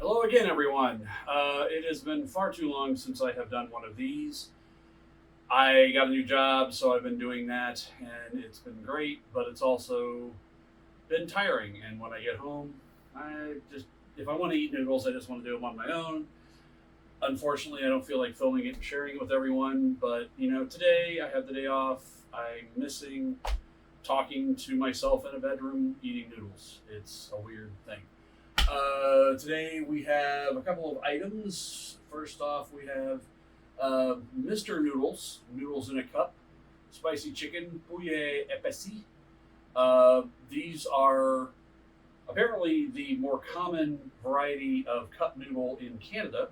Hello again, everyone. It has been far too long since I have done one of these. I got a new job, so I've been doing that, and it's been great, but it's also been tiring. And when I get home, if I want to eat noodles, I just want to do them on my own. Unfortunately, I don't feel like filming it and sharing it with everyone, but today I have the day off. I'm missing talking to myself in a bedroom eating noodles. It's a weird thing. Today we have a couple of items. First off, we have Mr. Noodles, noodles in a cup, spicy chicken, poulet épicé. These are apparently the more common variety of cup noodle in Canada.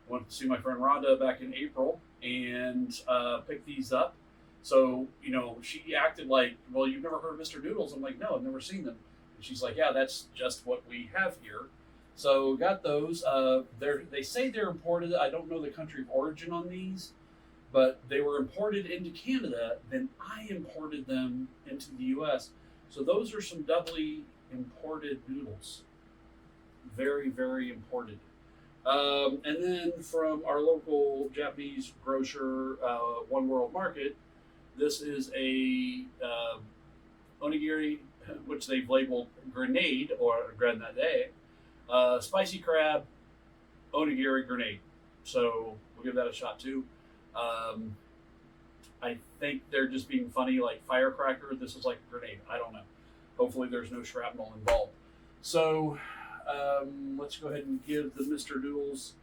Went to see my friend Rhonda back in April and picked these up. So, she acted like, well, you've never heard of Mr. Noodles? I'm like, no, I've never seen them. And she's like, yeah, that's just what we have here. So got those. They say they're imported. I don't know the country of origin on these, but they were imported into Canada. Then I imported them into the U.S. So those are some doubly imported noodles. Very, very imported. And then from our local Japanese grocer, One World Market, this is a onigiri, which they've labeled grenade or grenade, spicy crab onigiri grenade. So we'll give that a shot too. Um, I think they're just being funny, like firecracker. This is like a grenade. I don't know. Hopefully, there's no shrapnel involved. So let's go ahead and give the Mr. Noodles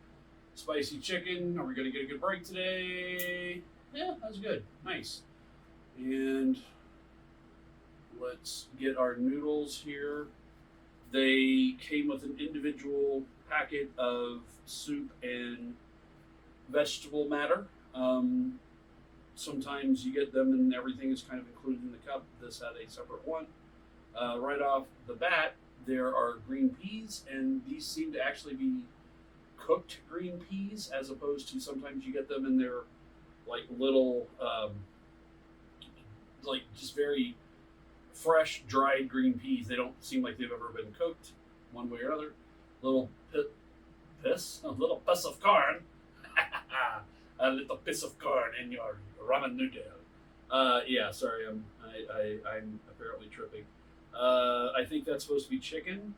spicy chicken. Are we going to get a good break today? Yeah, that's good. Nice. And let's get our noodles here. They came with an individual packet of soup and vegetable matter. Sometimes you get them and everything is kind of included in the cup. This had a separate one. Right off the bat, there are green peas, and these seem to actually be cooked green peas as opposed to sometimes you get them in their like little, like just very fresh, dried green peas. They don't seem like they've ever been cooked one way or other. Little a little piss of corn, a little piss of corn in your ramen noodle. Yeah, sorry, I'm apparently tripping. I think that's supposed to be chicken.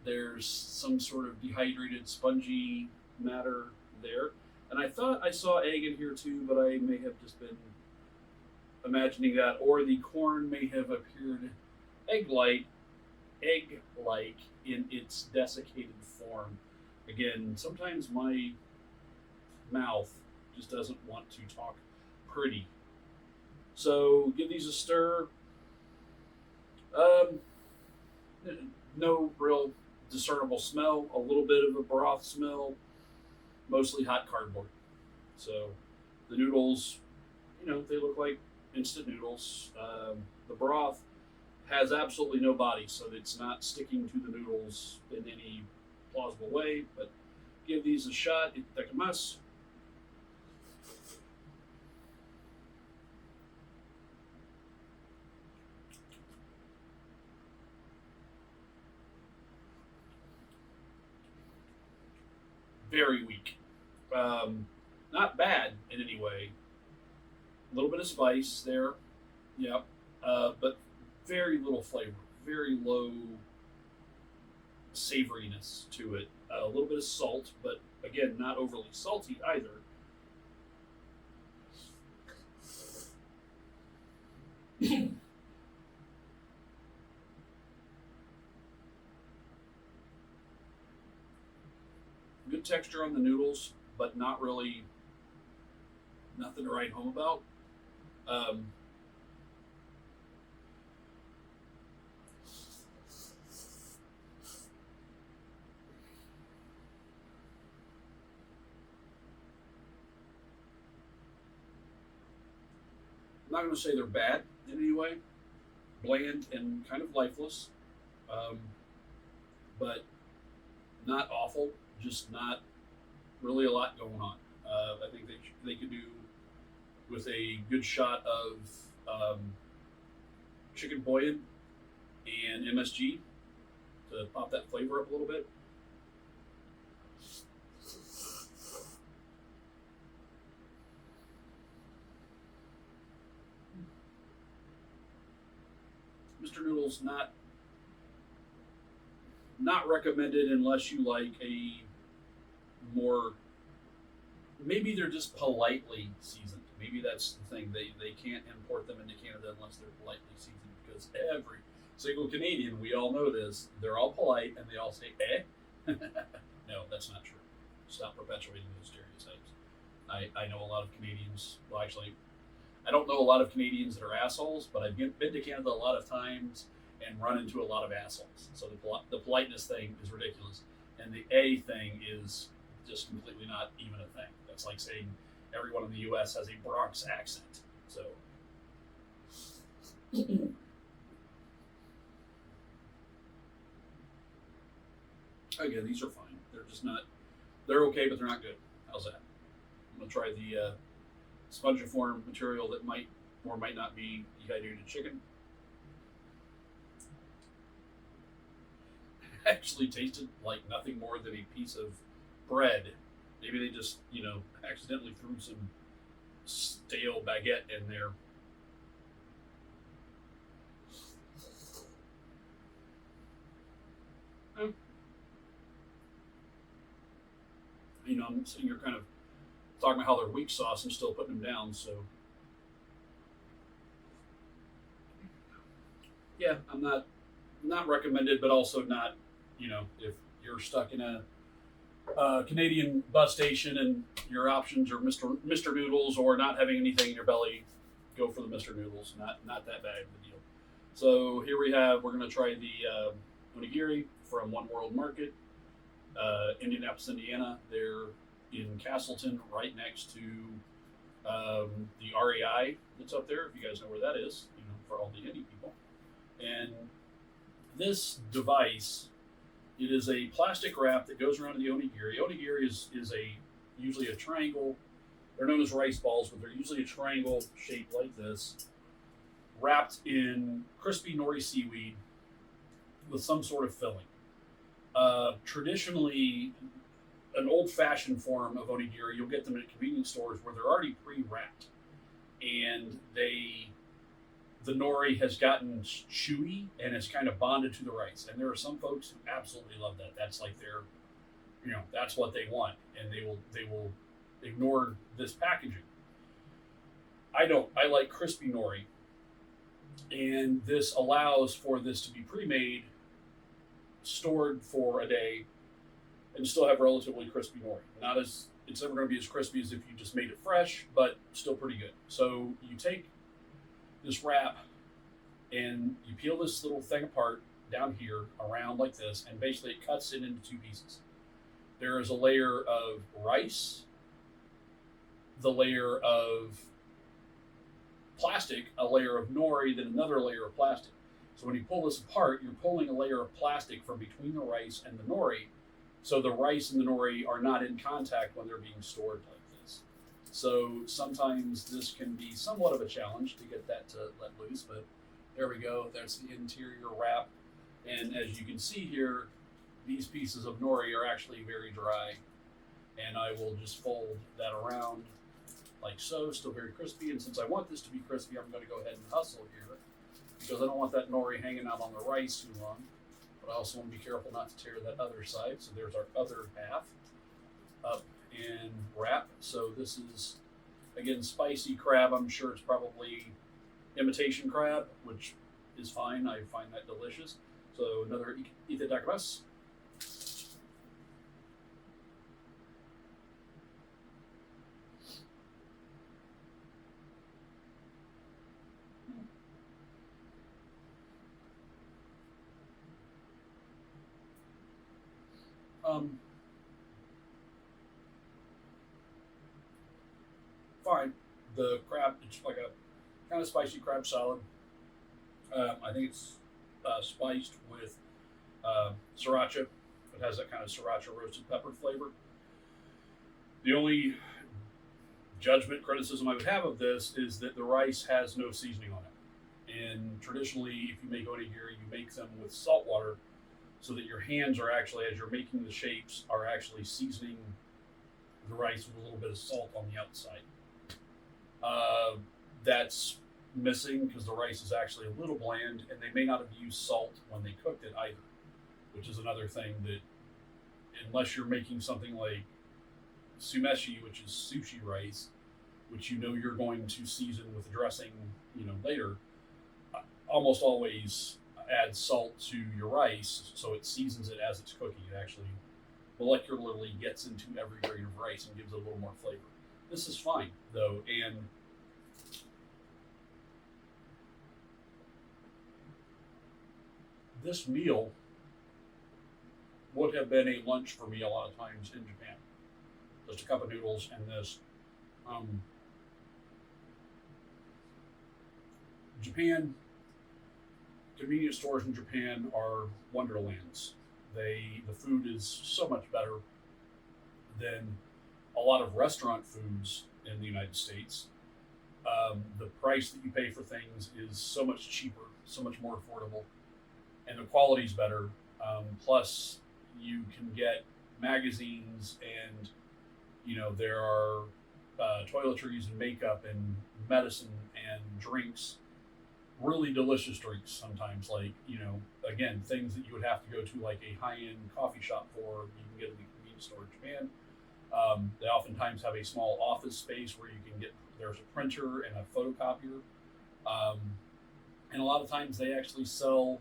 There's some sort of dehydrated, spongy matter there. And I thought I saw egg in here too, but I may have just been imagining that, or the corn may have appeared egg-like in its desiccated form. Again, sometimes my mouth just doesn't want to talk pretty. So give these a stir. No real discernible smell. A little bit of a broth smell. Mostly hot cardboard. So the noodles, they look like instant noodles. The broth has absolutely no body, so it's not sticking to the noodles in any plausible way. But give these a shot. Itadakimasu. Very weak. Not bad in any way. A little bit of spice there, yep, but very little flavor, very low savoriness to it. A little bit of salt, but again, not overly salty either. Good texture on the noodles, but not really nothing to write home about. Um, I'm not going to say they're bad in any way. Bland and kind of lifeless, um, but not awful. Just not really a lot going on. I think they could do with a good shot of chicken bouillon, and MSG to pop that flavor up a little bit. noodles, not recommended unless you like a more, maybe they're just politely seasoned. Maybe that's the thing. They can't import them into Canada unless they're politely seasoned, because every single Canadian, we all know this, they're all polite and they all say, eh? No, that's not true. Stop perpetuating those stereotypes. I know a lot of Canadians, well, actually, I don't know a lot of Canadians that are assholes, but I've been to Canada a lot of times and run into a lot of assholes. So the politeness thing is ridiculous. And the A thing is just completely not even a thing. That's like saying everyone in the U.S. has a Bronx accent. So, again, these are fine. They're just not, they're okay, but they're not good. How's that? I'm going to try the spongiform material that might or might not be dehydrated chicken. Actually tasted like nothing more than a piece of bread. Maybe they just, accidentally threw some stale baguette in there. I'm sitting here kind of talking about how they're weak sauce and still putting them down, so yeah, I'm not recommended, but also not, if you're stuck in a Canadian bus station and your options are Mr. Noodles or not having anything in your belly, go for the Mr. Noodles. Not that bad of a deal. So here we're going to try the onigiri from One World Market, Indianapolis, Indiana. They're in Castleton, right next to the REI that's up there. If you guys know where that is, for all the indie people. And this device, it is a plastic wrap that goes around the onigiri. Onigiri is usually a triangle. They're known as rice balls, but they're usually a triangle shaped like this, wrapped in crispy nori seaweed with some sort of filling. Traditionally, an old-fashioned form of onigiri, you'll get them at convenience stores where they're already pre-wrapped, and the nori has gotten chewy and has kind of bonded to the rice. And there are some folks who absolutely love that. That's like that's what they want, and they will ignore this packaging. I don't. I like crispy nori, and this allows for this to be pre-made, stored for a day, and still have relatively crispy nori. Not as it's never going to be as crispy as if you just made it fresh, but still pretty good. So you take this wrap and you peel this little thing apart down here around like this, and basically it cuts it into two pieces. There is a layer of rice, the layer of plastic, a layer of nori, then another layer of plastic. So when you pull this apart, you're pulling a layer of plastic from between the rice and the nori, so the rice and the nori are not in contact when they're being stored like this. So sometimes this can be somewhat of a challenge to get that to let loose, but there we go. That's the interior wrap. And as you can see here, these pieces of nori are actually very dry. And I will just fold that around like so, still very crispy. And since I want this to be crispy, I'm going to go ahead and hustle here, because I don't want that nori hanging out on the rice too long. But I also want to be careful not to tear that other side. So there's our other half up and wrap. So this is, again, spicy crab. I'm sure it's probably imitation crab, which is fine. I find that delicious. So another itadakimasu. Fine. The crab, it's like a kind of spicy crab salad. I think it's spiced with sriracha. It has that kind of sriracha roasted pepper flavor. The only judgment criticism I would have of this is that the rice has no seasoning on it. And traditionally, if you make onigiri, you make them with salt water, so that your hands are actually, as you're making the shapes, are actually seasoning the rice with a little bit of salt on the outside. That's missing because the rice is actually a little bland, and they may not have used salt when they cooked it either, which is another thing that, unless you're making something like sumeshi, which is sushi rice, which you know you're going to season with dressing, later, almost always add salt to your rice so it seasons it as it's cooking. It actually molecularly gets into every grain of rice and gives it a little more flavor. This is fine though, and this meal would have been a lunch for me a lot of times in Japan. Just a cup of noodles and this. Japan, convenience stores in Japan are wonderlands. The food is so much better than a lot of restaurant foods in the United States. The price that you pay for things is so much cheaper, so much more affordable, and the quality's better. Plus, you can get magazines, and there are toiletries and makeup and medicine and drinks, really delicious drinks sometimes, like again, things that you would have to go to like a high-end coffee shop for, you can get in the convenience store in Japan. They oftentimes have a small office space where you can get, there's a printer and a photocopier, and a lot of times they actually sell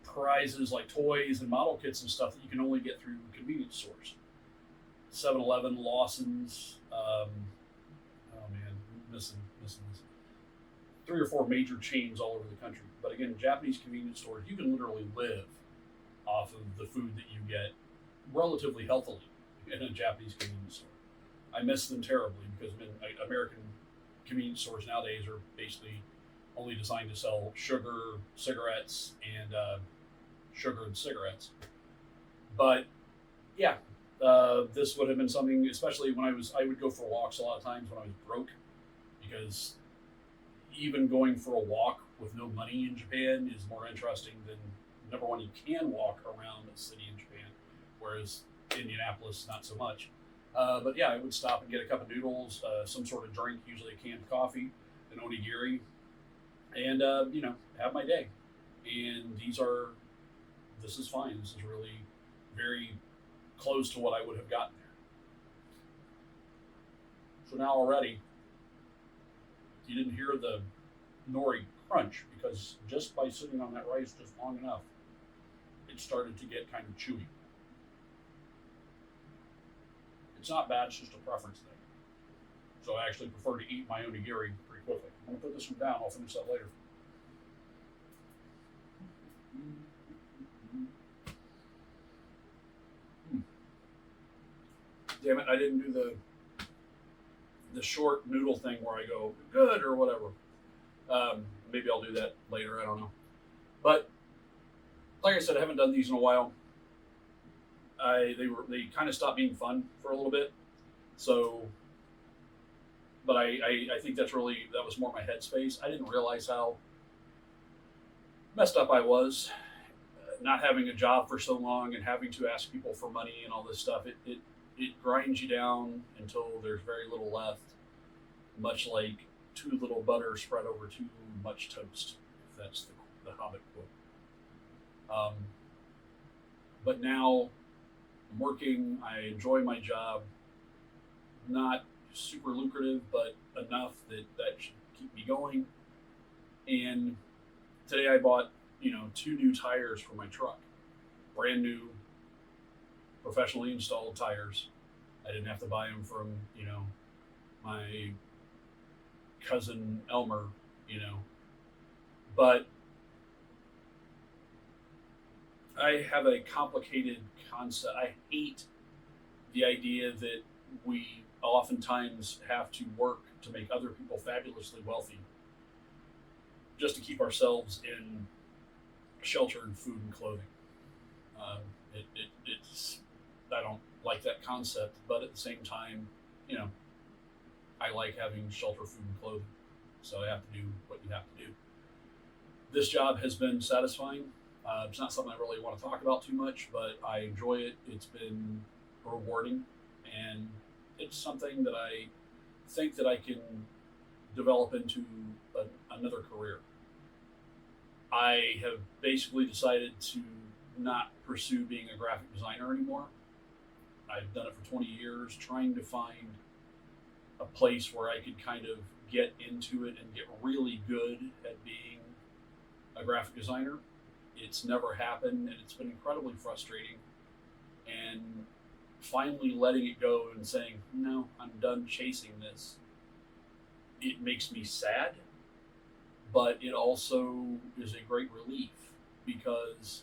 prizes like toys and model kits and stuff that you can only get through convenience stores. 7-Eleven, Lawson's, oh man, missing this. 3 or 4 major chains all over the country. But again, Japanese convenience stores, you can literally live off of the food that you get relatively healthily in a Japanese convenience store. I miss them terribly because American convenience stores nowadays are basically only designed to sell sugar, cigarettes, and sugar and cigarettes. But yeah, this would have been something, especially when I would go for walks a lot of times when I was broke, because even going for a walk with no money in Japan is more interesting than, number one, you can walk around a city in Japan, whereas Indianapolis, not so much. But yeah, I would stop and get a cup of noodles, some sort of drink, usually a canned coffee, an onigiri, and have my day. And this is fine. This is really very close to what I would have gotten there. So now already, you didn't hear the nori crunch because just by sitting on that rice just long enough, it started to get kind of chewy. It's not bad, it's just a preference thing. So I actually prefer to eat my onigiri pretty quickly. I'm going to put this one down, I'll finish that later. Damn it, I didn't do the short noodle thing where I go good or whatever. Maybe I'll do that later, I don't know. But like I said, I haven't done these in a while. They kind of stopped being fun for a little bit. So, but I think that was more my headspace. I didn't realize how messed up I was, not having a job for so long and having to ask people for money and all this stuff. It grinds you down until there's very little left, much like too little butter spread over too much toast, if that's the Hobbit quote. But now I'm working, I enjoy my job, not super lucrative, but enough that should keep me going. And today I bought, 2 new tires for my truck, brand new, professionally installed tires. I didn't have to buy them from, my cousin Elmer, But I have a complicated concept. I hate the idea that we oftentimes have to work to make other people fabulously wealthy just to keep ourselves in shelter and food and clothing. It's I don't like that concept, but at the same time, I like having shelter, food, and clothing. So I have to do what you have to do. This job has been satisfying. It's not something I really want to talk about too much, but I enjoy it. It's been rewarding, and it's something that I think that I can develop into another career. I have basically decided to not pursue being a graphic designer anymore. I've done it for 20 years, trying to find a place where I could kind of get into it and get really good at being a graphic designer. It's never happened, and it's been incredibly frustrating. And finally letting it go and saying, no, I'm done chasing this, it makes me sad, but it also is a great relief because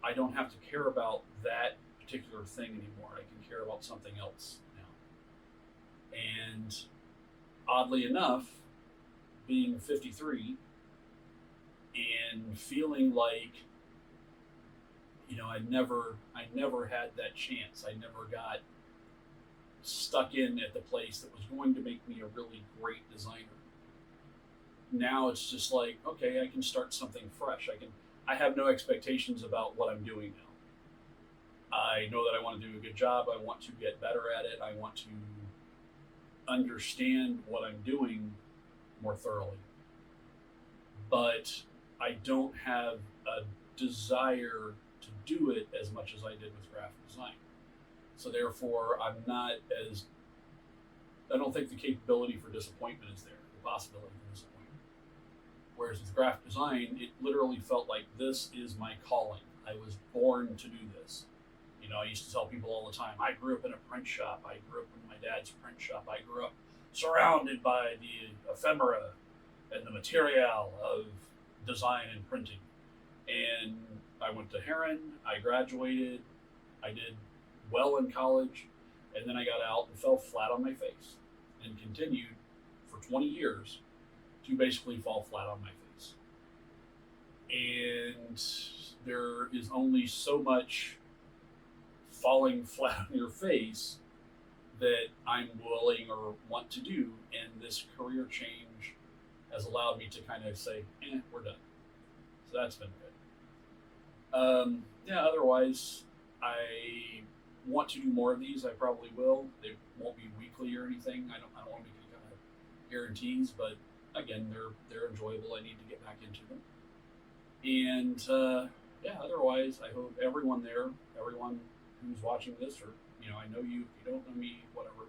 I don't have to care about that particular thing anymore. I can care about something else now. And oddly enough, being 53 and feeling like, I never had that chance. I never got stuck in at the place that was going to make me a really great designer. Now it's just like, okay, I can start something fresh. I have no expectations about what I'm doing now. I know that I want to do a good job. I want to get better at it. I want to understand what I'm doing more thoroughly. But I don't have a desire to do it as much as I did with graphic design. So therefore, I don't think the capability for disappointment is there, the possibility for disappointment. Whereas with graphic design, it literally felt like this is my calling. I was born to do this. I used to tell people all the time, I grew up in a print shop. I grew up in my dad's print shop. I grew up surrounded by the ephemera and the material of design and printing. And I went to Heron, I graduated, I did well in college, and then I got out and fell flat on my face and continued for 20 years to basically fall flat on my face. And there is only so much falling flat on your face that I'm willing or want to do, and this career change has allowed me to kind of say, we're done. So that's been good. Otherwise, I want to do more of these. I probably will. They won't be weekly or anything. I don't want to make any kind of guarantees, but again, they're enjoyable. I need to get back into them. And otherwise, I hope everyone who's watching this, or I know you, if you don't know me, whatever,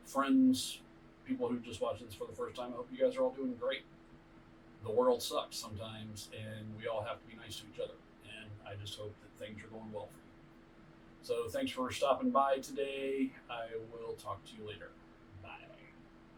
friends, people who just watched this for the first time, I hope you guys are all doing great. The world sucks sometimes, and we all have to be nice to each other. And I just hope that things are going well for you. So thanks for stopping by today. I will talk to you later. Bye.